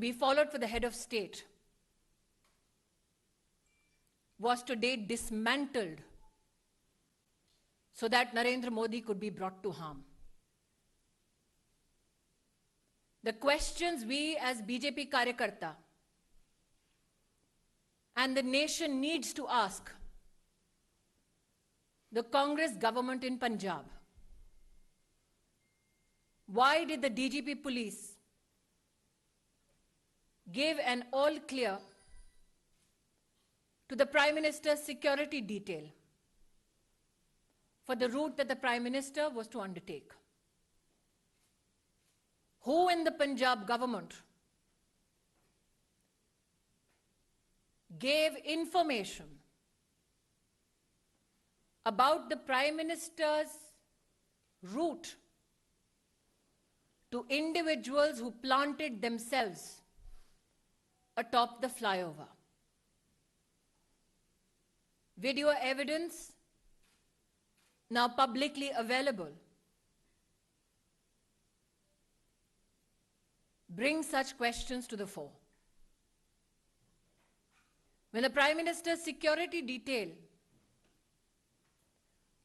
be followed for the head of state was today dismantled so that Narendra Modi could be brought to harm. The questions we as BJP Karyakarta and the nation needs to ask the Congress government in Punjab: why did the DGP police give an all clear to the Prime Minister's security detail for the route that the Prime Minister was to undertake? Who in the Punjab government gave information about the Prime Minister's route to individuals who planted themselves atop the flyover? Video evidence now publicly available brings such questions to the fore. When the Prime Minister's security detail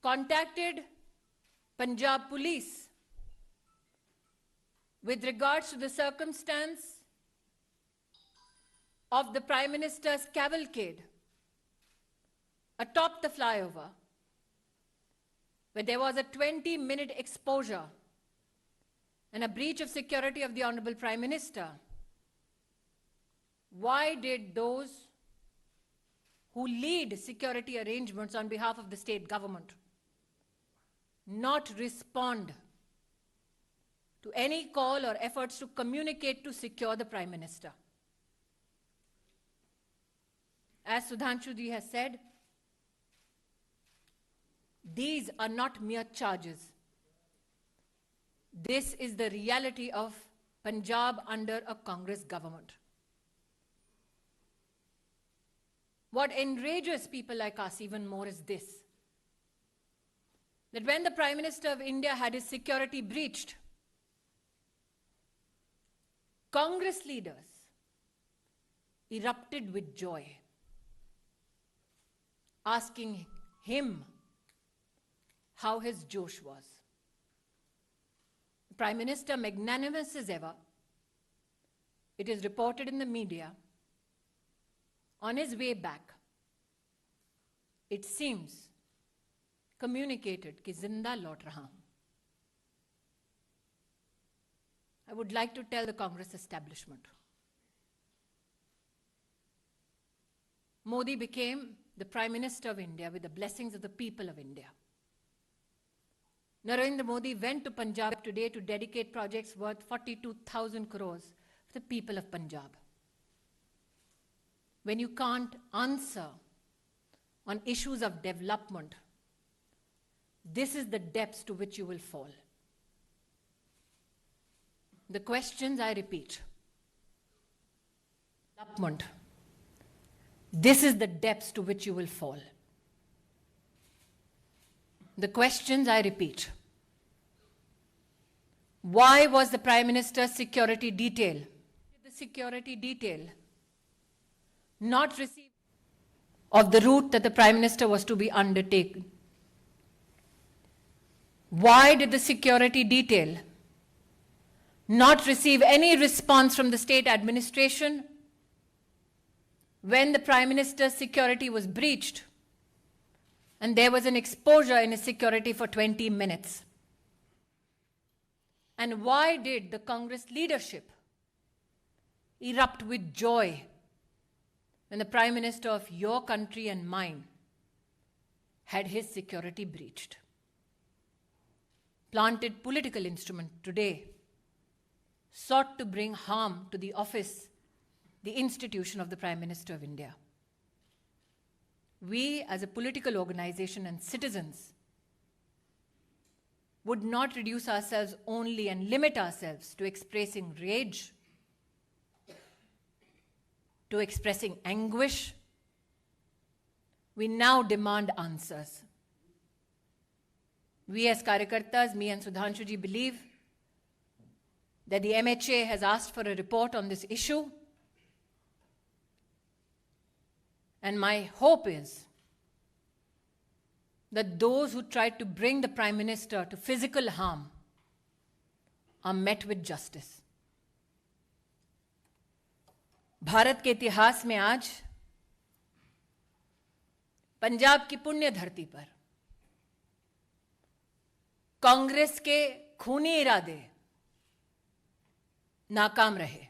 contacted Punjab Police with regards to the circumstance of the Prime Minister's cavalcade atop the flyover, where there was a 20-minute exposure and a breach of security of the Honorable Prime Minister, why did those who lead security arrangements on behalf of the state government not respond to any call or efforts to communicate to secure the Prime Minister? As Sudhanshu ji has said, these are not mere charges. This is the reality of Punjab under a Congress government. What enrages people like us even more is this: that when the Prime Minister of India had his security breached, Congress leaders erupted with joy, asking him how his Josh was. The Prime Minister, magnanimous as ever, it is reported in the media, on his way back, it seems, communicated कि जिंदा लौट रहा हूं. I would like to tell the Congress establishment, Modi became the Prime Minister of India with the blessings of the people of India. Narendra Modi went to Punjab today to dedicate projects worth 42,000 crores for the people of Punjab. When you can't answer on issues of development, this is the depths to which you will fall. The questions, I repeat: development. This is the depths to which you will fall. The questions, I repeat: why was the Prime Minister's security detail, not receive of the route that the Prime Minister was to be undertaken? Why did the security detail not receive any response from the state administration when the Prime Minister's security was breached and there was an exposure in his security for 20 minutes? And why did the Congress leadership erupt with joy when the Prime Minister of your country and mine had his security breached? Planted political instrument today sought to bring harm to the office, the institution of the Prime Minister of India. We, as a political organization and citizens, would not reduce ourselves only and limit ourselves to expressing rage, to expressing anguish. We now demand answers. We as Karyakartas, me and Sudhanshu ji, believe that the MHA has asked for a report on this issue. And my hope is that those who tried to bring the Prime Minister to physical harm are met with justice. Bharat के इतिहास में आज पंजाब की पुण्य धरती पर कांग्रेस के खूनी इरादे नाकाम रहे।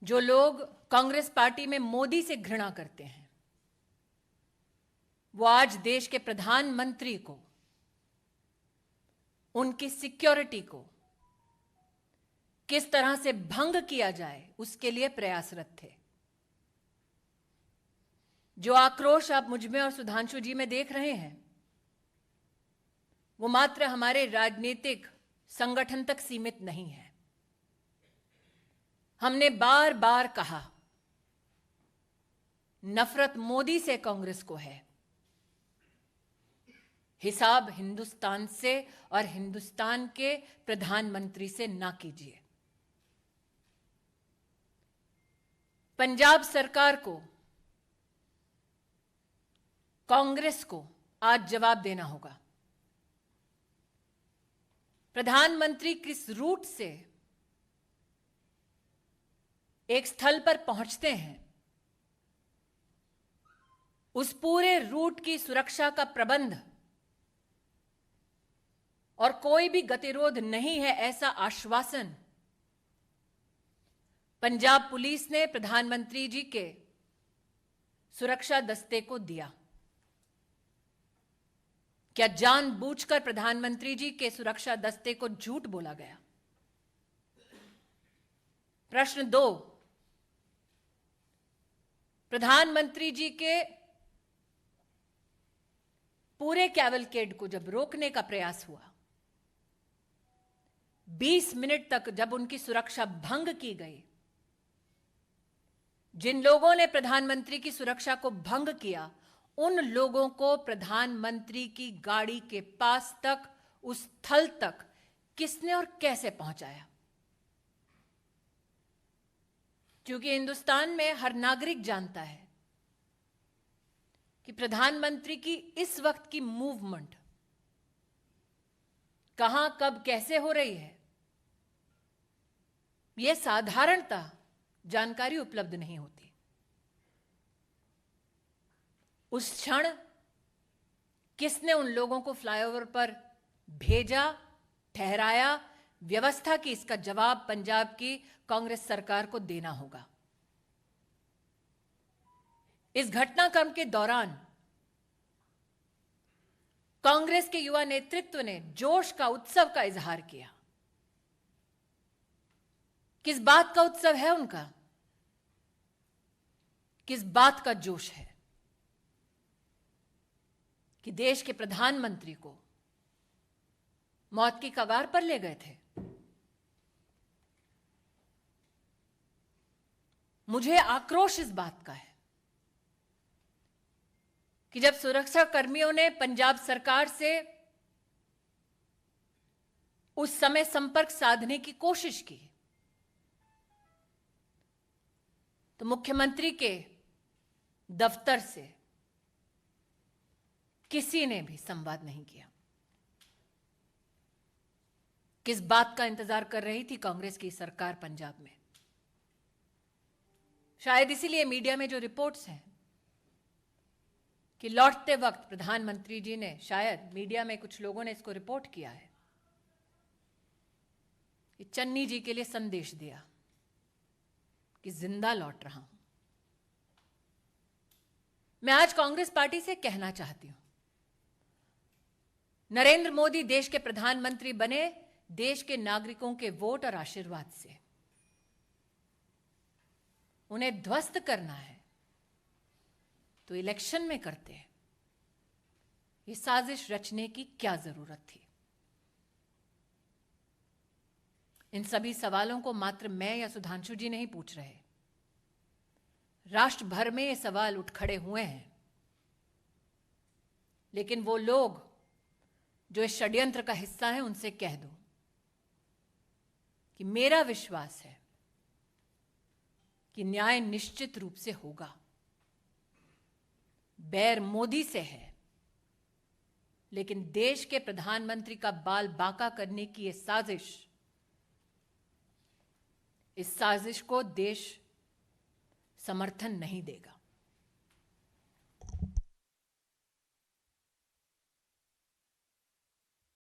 जो लोग कांग्रेस पार्टी में मोदी से घृणा करते हैं, वो आज देश के प्रधानमंत्री को, उनकी सिक्योरिटी को किस तरह से भंग किया जाए उसके लिए प्रयासरत थे। जो आक्रोश आप मुझ में और सुधांशु जी में देख रहे हैं, वो मात्र हमारे राजनीतिक संगठन तक सीमित नहीं है। हमने बार बार कहा, नफरत मोदी से कांग्रेस को है, हिसाब हिंदुस्तान से और हिंदुस्तान के प्रधानमंत्री से ना कीजिए। पंजाब सरकार को, कांग्रेस को आज जवाब देना होगा। प्रधानमंत्री किस रूट से एक स्थल पर पहुंचते हैं, उस पूरे रूट की सुरक्षा का प्रबंध और कोई भी गतिरोध नहीं है, ऐसा आश्वासन पंजाब पुलिस ने प्रधानमंत्री जी के सुरक्षा दस्ते को दिया। क्या जानबूझकर प्रधानमंत्री जी के सुरक्षा दस्ते को झूठ बोला गया? प्रश्न 2, प्रधानमंत्री जी के पूरे कैवलकेड को जब रोकने का प्रयास हुआ, 20 मिनट तक जब उनकी सुरक्षा भंग की गई, जिन लोगों ने प्रधानमंत्री की सुरक्षा को भंग किया, उन लोगों को प्रधानमंत्री की गाड़ी के पास तक, उस स्थल तक किसने और कैसे पहुंचाया? क्योंकि हिंदुस्तान में हर नागरिक जानता है कि प्रधानमंत्री की इस वक्त की मूवमेंट कहां, कब, कैसे हो रही है, यह साधारणतः जानकारी उपलब्ध नहीं होती। उस क्षण किसने उन लोगों को फ्लाईओवर पर भेजा, ठहराया, व्यवस्था की, इसका जवाब पंजाब की कांग्रेस सरकार को देना होगा। इस घटनाक्रम के दौरान कांग्रेस के युवा नेतृत्व ने जोश का, उत्सव का इजहार किया। किस बात का उत्सव है उनका? किस बात का जोश है कि देश के प्रधानमंत्री को मौत की कगार पर ले गए थे? मुझे आक्रोश इस बात का है कि जब सुरक्षा कर्मियों ने पंजाब सरकार से उस समय संपर्क साधने की कोशिश की, तो मुख्यमंत्री के दफ्तर से किसी ने भी संवाद नहीं किया। किस बात का इंतजार कर रही थी कांग्रेस की सरकार पंजाब में? शायद इसीलिए मीडिया में जो रिपोर्ट्स हैं कि लौटते वक्त प्रधानमंत्री जी ने, शायद मीडिया में कुछ लोगों ने इसको रिपोर्ट किया है, कि चन्नी जी के लिए संदेश दिया कि जिंदा लौट रहा हूं। मैं आज कांग्रेस पार्टी से कहना चाहती हूं, नरेंद्र मोदी देश के प्रधानमंत्री बने देश के नागरिकों के वोट और आशीर्वाद से। उन्हें ध्वस्त करना है तो इलेक्शन में करते हैं। ये साजिश रचने की क्या जरूरत थी? इन सभी सवालों को मात्र मैं या सुधांशु जी नहीं पूछ रहे, राष्ट्र भर में ये सवाल उठ खड़े हुए हैं। लेकिन वो लोग जो इस षड्यंत्र का हिस्सा हैं, उनसे कह दो, कि मेरा विश्वास है कि न्याय निश्चित रूप से होगा। बैर मोदी से है, लेकिन देश के प्रधानमंत्री का बाल बांका करने की इस साजिश को देश समर्थन नहीं देगा।